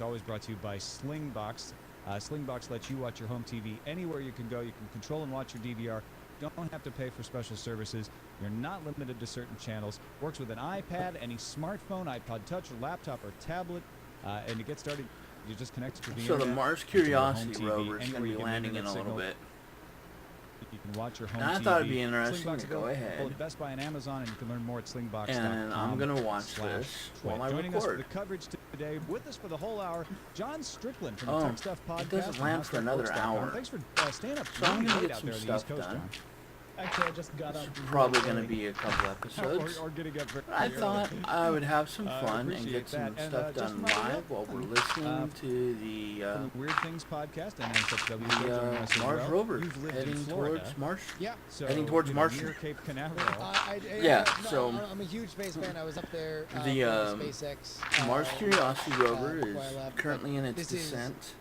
always brought to you by Slingbox. Slingbox lets you watch your home TV anywhere you can go. You can control and watch your DVR. Don't have to pay for special services. You're not limited to certain channels. Works with an iPad, any smartphone, iPod Touch, or laptop, or tablet. And to get started, you just connect it to the internet. So the Mars Curiosity Rover is going to be landing in a little bit. You can watch your home and I TV. thought it'd be interesting to go ahead. At Best Buy and Amazon, and you can learn more at slingbox.com. And I'm going to watch this while I Joining record. us for the coverage today, with us for the whole hour, John Strickland from the Tech Stuff Podcast. It doesn't land for another hour. Thanks for staying up so I'm going to late get out some there on the East stuff Coast, done. John. Actually, I just got up. It's probably going to be a couple episodes. or getting up very I thought I would have some fun and appreciate get some that. stuff done live while we're listening to the Weird Things podcast and NSFW Mars Rover You've lived heading in Florida. towards Mars. Yeah. So, heading towards Mars. Near Cape Canaveral. Yeah, no, so I'm a huge space fan. I was up there the SpaceX. Mars Curiosity Rover is before I left. currently in its This is descent.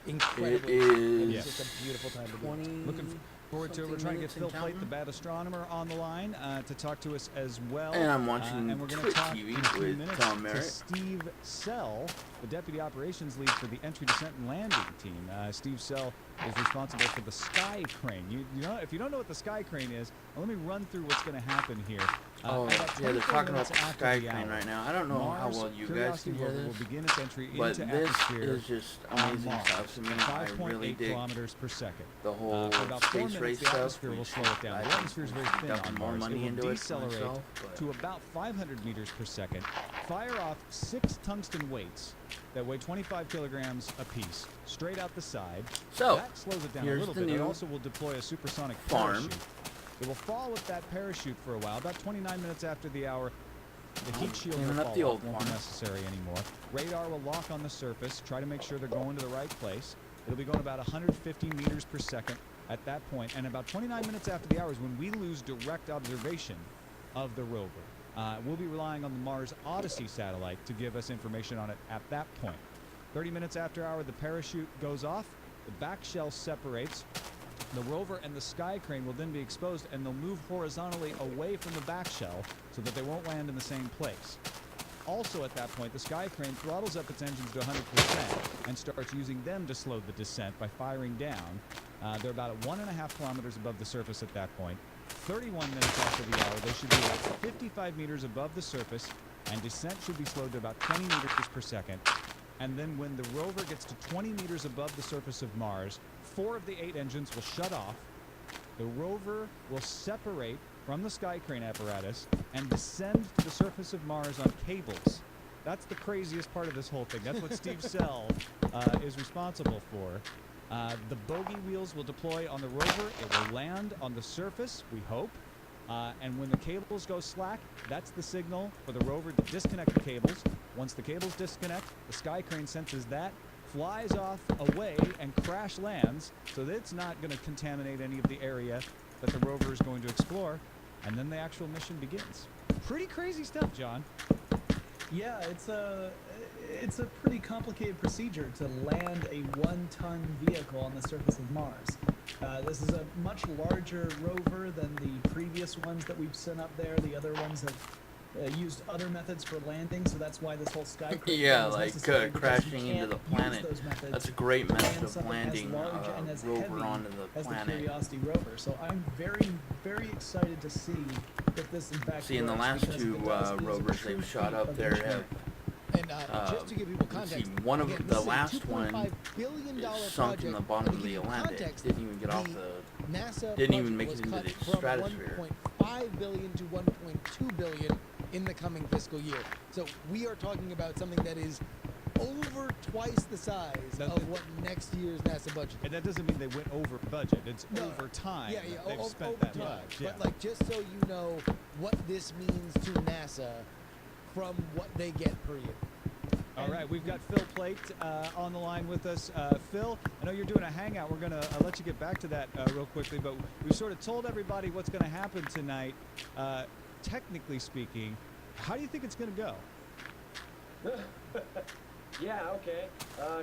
Incredible. It is It's just a beautiful time to be. 20 Looking forward to it. We're trying to get Phil something Plate, the minutes bad astronomer, on the line to talk to us as well. And I'm watching and we're gonna TWiT talk TV in a few with minutes Tom to Merritt. Steve Sell, the deputy operations lead for the entry, descent, and landing team. Steve Sell is responsible for the sky crane. You know, if you don't know what the sky crane is, let me run through what's going to happen here. Oh, yeah, they're talking about the sky crane right now. I don't know how well you guys can hear this, will begin its entry but into this atmosphere is just amazing Mars stuff to me. at I really 5.8 dig kilometers per second. the whole For about 4 space minutes, race the stuff. atmosphere will slow it down. The atmosphere is very thin on more Mars. money It into will it decelerate myself, to about 500 meters per second, fire off 6 tungsten weights that weigh 25 kilograms apiece, straight out the side. So, that slows it down a here's little the bit. It new also will deploy a supersonic farm. parachute. It will fall with that parachute for a while. About 29 minutes after the hour, the heat shield cleaning will up fall the off, old won't be farm. necessary anymore. Radar will lock on the surface, try to make sure they're going to the right place. It'll be going about 150 meters per second at that point, and about 29 minutes after the hour is when we lose direct observation of the rover. We'll be relying on the Mars Odyssey satellite to give us information on it at that point. 30 minutes after hour, the parachute goes off, the back shell separates, the rover and the sky crane will then be exposed, and they'll move horizontally away from the back shell so that they won't land in the same place. Also at that point, the sky crane throttles up its engines to 100% and starts using them to slow the descent by firing down. They're about 1.5 kilometers above the surface at that point. 31 minutes after the hour, they should be about 55 meters above the surface, and descent should be slowed to about 20 meters per second. And then when the rover gets to 20 meters above the surface of Mars, 4 of the 8 engines will shut off. The rover will separate from the sky crane apparatus and descend to the surface of Mars on cables. That's the craziest part of this whole thing. That's what Steve Sell is responsible for. The bogey wheels will deploy on the rover. It will land on the surface, we hope. And when the cables go slack, that's the signal for the rover to disconnect the cables. Once the cables disconnect, the sky crane senses that, flies off away, and crash lands, so that it's not going to contaminate any of the area that the rover is going to explore. And then the actual mission begins. Pretty crazy stuff, John. Yeah, it's a pretty complicated procedure to land a 1-ton vehicle on the surface of Mars. This is a much larger rover than the previous ones that we've sent up there. The other ones have used other methods for landing, so that's why this whole sky crane yeah, is like necessary, crashing into the planet. those methods That's a great method and of something landing as large and as rover heavy onto the as planet. the Curiosity Rover. So I'm very, very excited to see if this in fact See, in the works, last because if 2 it does, it is a rovers true they've shot feat up of there engineering. have And just to give people let's see, context, one of again, the this is a last one $2.5 billion is sunk in the bottom project. of the And to give you Atlantic. context, Didn't even get off the. NASA Didn't even budget make was it into cut the from stratosphere. 1.5 billion to 1.2 billion in the coming fiscal year. So we are talking about something that is over twice the size of what next year's NASA budget. And that doesn't mean they went over budget. It's over time. Yeah, They've spent over that time. much. Yeah. But like, just so you know what this means to NASA from what they get per year. All right, we've got Phil Plate on the line with us. Phil, I know you're doing a hangout. We're going to let you get back to that real quickly, but we've sort of told everybody what's going to happen tonight. Technically speaking, how do you think it's going to go? Yeah, okay.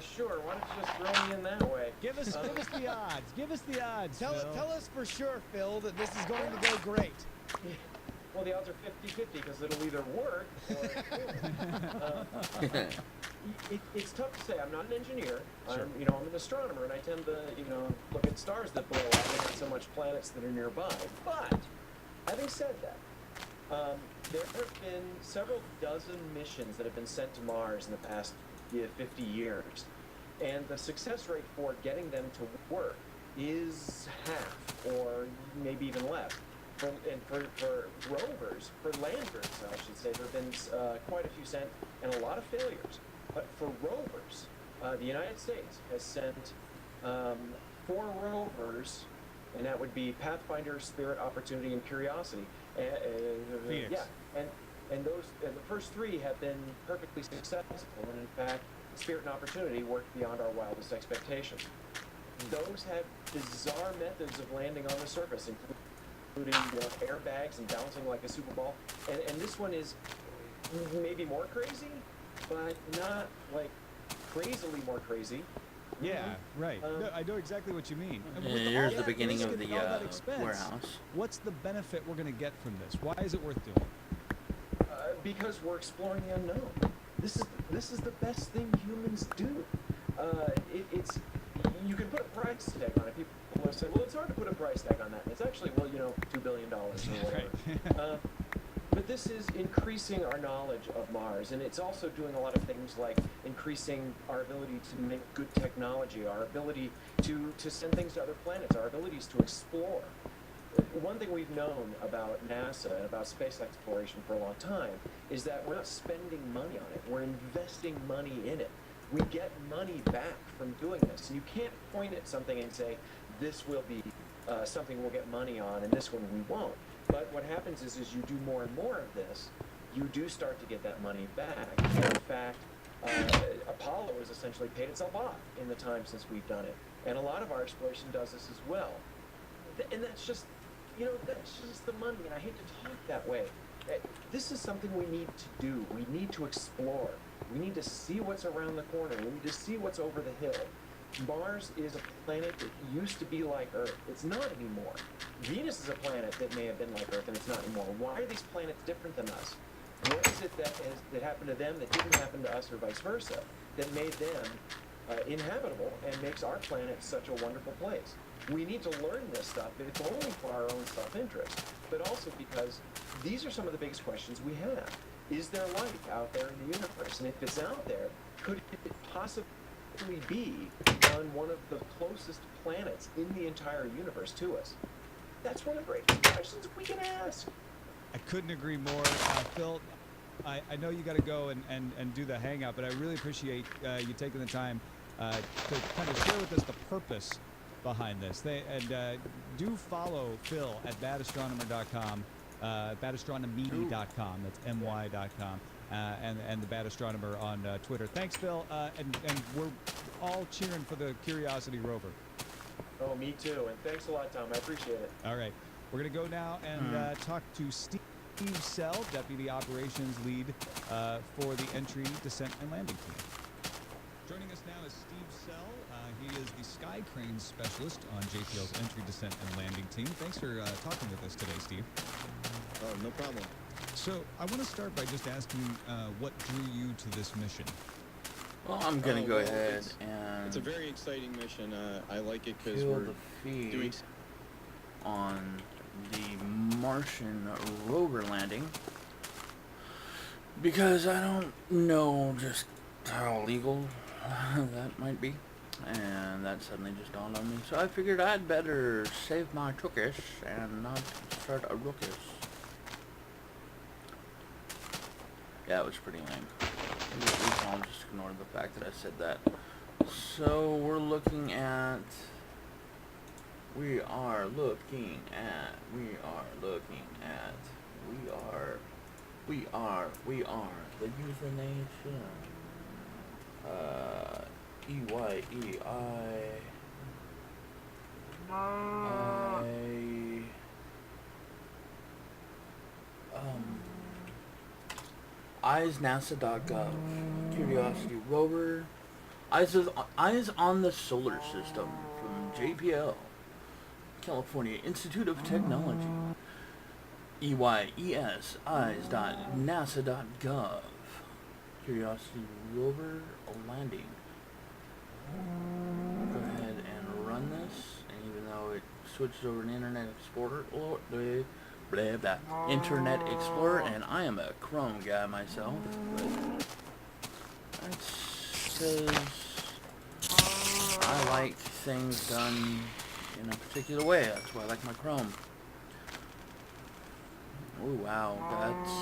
Sure, why don't you just throw me in that way? Give us the odds. Give us the odds, Tell Phil. us for sure, Phil, that this is going to go great. Well, the odds are 50-50 because it'll either work or it won't. It's tough to say. I'm not an engineer. Sure. I'm an astronomer, and I tend to, look at stars that blow up and not so much planets that are nearby. But having said that, there have been several dozen missions that have been sent to Mars in the past 50 years, and the success rate for getting them to work is half, or maybe even less. For rovers, for landers, I should say, there have been quite a few sent and a lot of failures. But for rovers, the United States has sent 4 rovers, and that would be Pathfinder, Spirit, Opportunity, and Curiosity. Phoenix. Yeah, and those the first 3 have been perfectly successful, and in fact, Spirit and Opportunity worked beyond our wildest expectations. Those have bizarre methods of landing on the surface, including airbags and bouncing like a super ball. And this one is maybe more crazy, but not like crazily more crazy. Yeah, right. No, I know exactly what you mean. And with Here's all the that beginning risk of and the all that expense, warehouse. What's the benefit we're going to get from this? Why is it worth doing? Because we're exploring the unknown. This is the best thing humans do. It's you can put a price tag on it. People will say, well, it's hard to put a price tag on that. And it's actually, $2 billion or whatever. But this is increasing our knowledge of Mars, and it's also doing a lot of things like increasing our ability to make good technology, our ability to send things to other planets, our abilities to explore. One thing we've known about NASA and about space exploration for a long time is that we're not spending money on it, we're investing money in it. We get money back from doing this. And you can't point at something and say, this will be something we'll get money on and this one we won't. But what happens is you do more and more of this, you do start to get that money back. And in fact, Apollo has essentially paid itself off in the time since we've done it. And a lot of our exploration does this as well. And that's just, that's just the money. And I hate to talk that way. This is something we need to do. We need to explore. We need to see what's around the corner. We need to see what's over the hill. Mars is a planet that used to be like Earth. It's not anymore. Venus is a planet that may have been like Earth, and it's not anymore. Why are these planets different than us? What is it that happened to them that didn't happen to us, or vice versa, that made them inhabitable and makes our planet such a wonderful place? We need to learn this stuff, if only for our own self-interest, but also because these are some of the biggest questions we have. Is there life out there in the universe? And if it's out there, could it possibly be on one of the closest planets in the entire universe to us? That's one of the great questions we can ask. I couldn't agree more. Phil, I know you got to go and do the hangout, but I really appreciate you taking the time to kind of share with us the purpose behind this. Do follow Phil at badastronomer.com, badastronomy.com, that's my.com. And the Bad Astronomer on Twitter. Thanks, Phil, and we're all cheering for the Curiosity Rover. Oh, me too, and thanks a lot, Tom. I appreciate it. All right, we're going to go now and talk to Steve Sell, Deputy Operations Lead for the Entry, Descent, and Landing Team. Joining us now is Steve Sell. He is the Sky Crane Specialist on JPL's Entry, Descent, and Landing Team. Thanks for talking with us today, Steve. Oh, no problem. So I want to start by just asking what drew you to this mission? Well, I'm going to go ahead and... It's a very exciting mission. I like it because kill we're the feed doing... on the Martian rover landing. Because I don't know just how legal that might be. And that suddenly just dawned on me. So I figured I'd better save my tuchus and not start a ruckus. Yeah, it was pretty lame. I'll just ignore the fact that I said that. So we're looking at... We are looking at... The usernation. EYEI. Curiosity Rover. Eyes on the Solar System from JPL, California Institute of Technology. REI'S.nasa.gov. Curiosity Rover landing. Go ahead and run this, and even though it switches over to Internet Explorer, Internet Explorer, and I am a Chrome guy myself, but that's because I like things done in a particular way. That's why I like my Chrome. Oh wow, that's...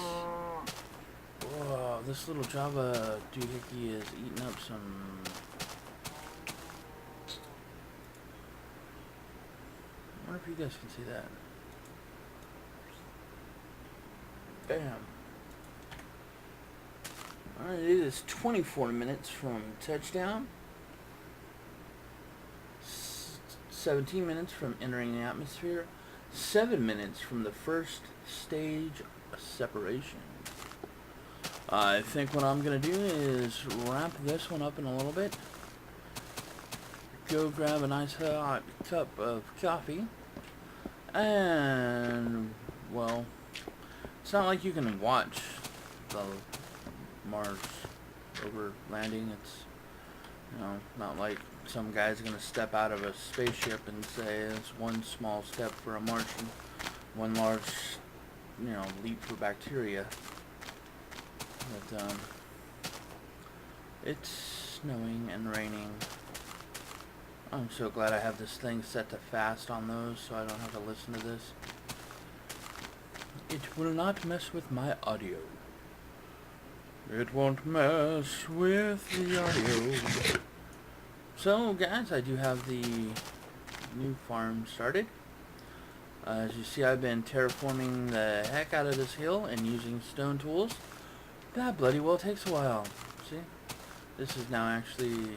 Whoa, this little Java doohickey is eating up some... I wonder if you guys can see that. Bam. Alright, it is 24 minutes from touchdown. 17 minutes from entering the atmosphere. 7 minutes from the first stage separation. I think what I'm going to do is wrap this one up in a little bit. Go grab a nice hot cup of coffee. And, well, it's not like you can watch the Mars rover landing. It's, you know, not like some guy's going to step out of a spaceship and say it's one small step for a Martian, one large, you know, leap for bacteria. But, it's snowing and raining. I'm so glad I have this thing set to fast on those so I don't have to listen to this. It will not mess with my audio. It won't mess with the audio. So, guys, I do have the new farm started. As you see, I've been terraforming the heck out of this hill and using stone tools. That bloody well takes a while. See? This is now actually...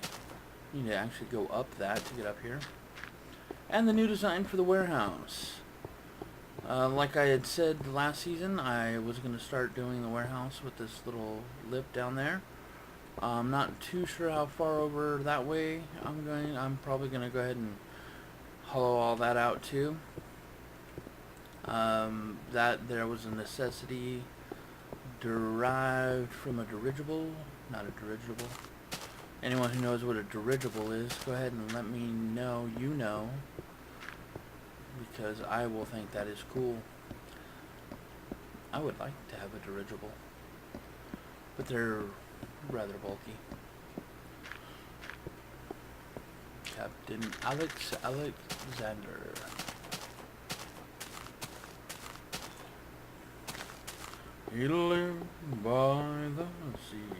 You need to actually go up that to get up here. And the new design for the warehouse. Like I had said last season, I was going to start doing the warehouse with this little lip down there. I'm not too sure how far over that way I'm going. I'm probably going to go ahead and hollow all that out too. That there was a necessity derived from a dirigible, not a dirigible. Anyone who knows what a dirigible is, go ahead and let me know you know, because I will think that is cool. I would like to have a dirigible, but they're rather bulky. Captain Alexander. He lived by the sea.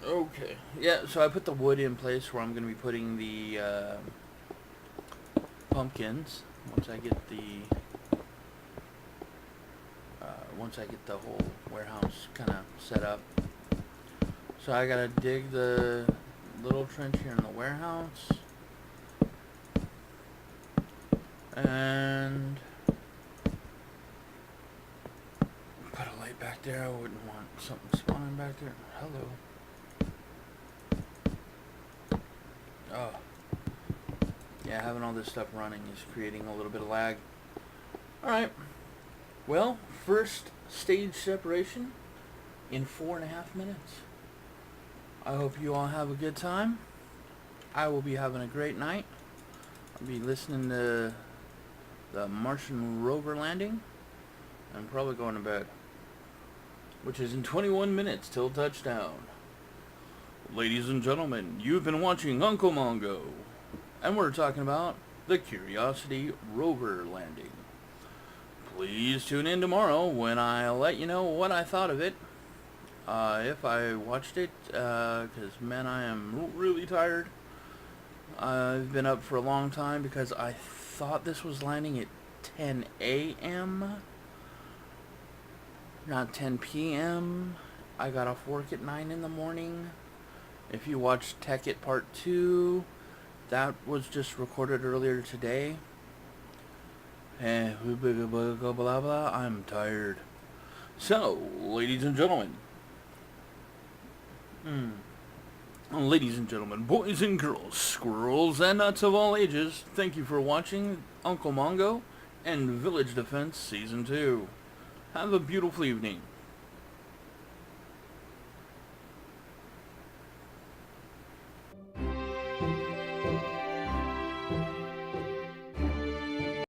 Okay, yeah, so I put the wood in place where I'm going to be putting the pumpkins once I get the whole warehouse kind of set up. So I got to dig the little trench here in the warehouse, and put a light back there. I wouldn't want something spawning back there. Hello. Oh. Yeah, having all this stuff running is creating a little bit of lag. Alright. Well, first stage separation in 4.5 minutes. I hope you all have a good time. I will be having a great night. I'll be listening to the Martian rover landing. I'm probably going to bed, which is in 21 minutes till touchdown. Ladies and gentlemen, you've been watching Uncle Mongo, and we're talking about the Curiosity Rover landing. Please tune in tomorrow when I let you know what I thought of it, if I watched it, because man, I am really tired. I've been up for a long time because I thought this was landing at 10 a.m., not 10 p.m. I got off work at 9 in the morning. If you watched TechIt Part 2, that was just recorded earlier today. And blah, blah, blah, blah, I'm tired. So, ladies and gentlemen. Ladies and gentlemen, boys and girls, squirrels and nuts of all ages, thank you for watching Uncle Mongo, and Village Defense Season 2. Have a beautiful evening.